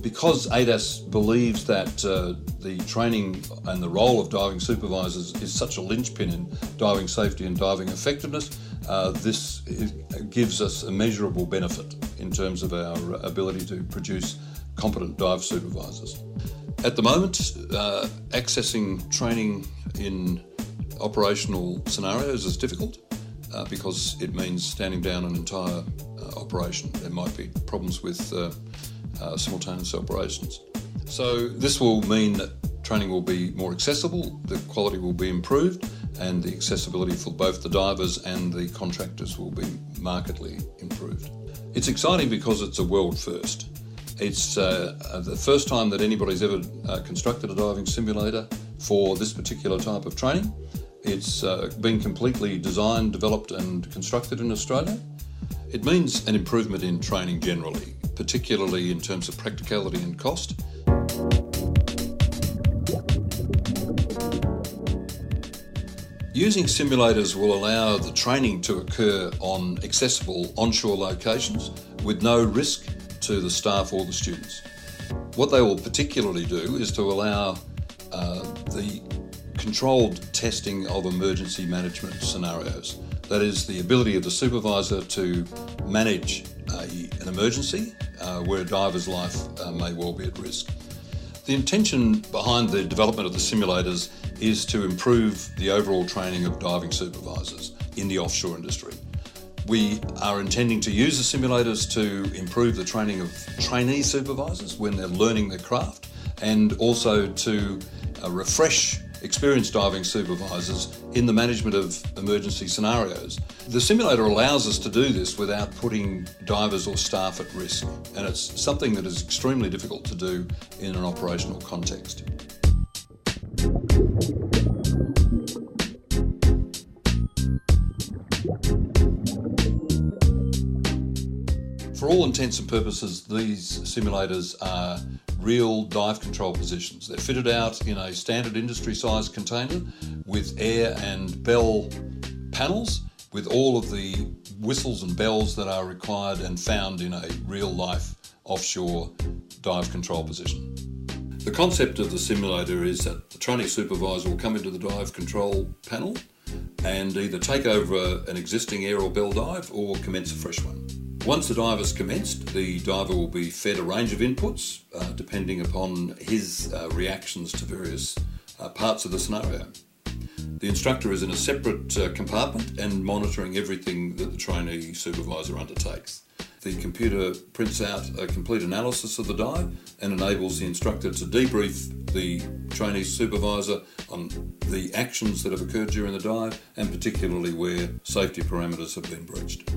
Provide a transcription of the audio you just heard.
Because ADAS believes that the training and the role of diving supervisors is such a linchpin in diving safety and diving effectiveness, this gives us a measurable benefit in terms of our ability to produce competent dive supervisors. At the moment, accessing training in operational scenarios is difficult because it means standing down an entire operation. There might be problems with simultaneous operations. So this will mean that training will be more accessible, the quality will be improved, and the accessibility for both the divers and the contractors will be markedly improved. It's exciting because it's a world first. It's the first time that anybody's ever constructed a diving simulator for this particular type of training. It's been completely designed, developed and constructed in Australia. It means an improvement in training generally, particularly in terms of practicality and cost. Using simulators will allow the training to occur on accessible onshore locations with no risk to the staff or the students. What they will particularly do is to allow the controlled testing of emergency management scenarios. That is, the ability of the supervisor to manage an emergency where a diver's life may well be at risk. The intention behind the development of the simulators is to improve the overall training of diving supervisors in the offshore industry. We are intending to use the simulators to improve the training of trainee supervisors when they're learning their craft, and also to refresh experienced diving supervisors in the management of emergency scenarios. The simulator allows us to do this without putting divers or staff at risk, and it's something that is extremely difficult to do in an operational context. For all intents and purposes, these simulators are real dive control positions. They're fitted out in a standard industry-sized container with air and bell panels, with all of the whistles and bells that are required and found in a real-life offshore dive control position. The concept of the simulator is that the trainee supervisor will come into the dive control panel and either take over an existing air or bell dive or commence a fresh one. Once the dive has commenced, the diver will be fed a range of inputs depending upon his reactions to various parts of the scenario. The instructor is in a separate compartment and monitoring everything that the trainee supervisor undertakes. The computer prints out a complete analysis of the dive and enables the instructor to debrief the trainee supervisor on the actions that have occurred during the dive, and particularly where safety parameters have been breached.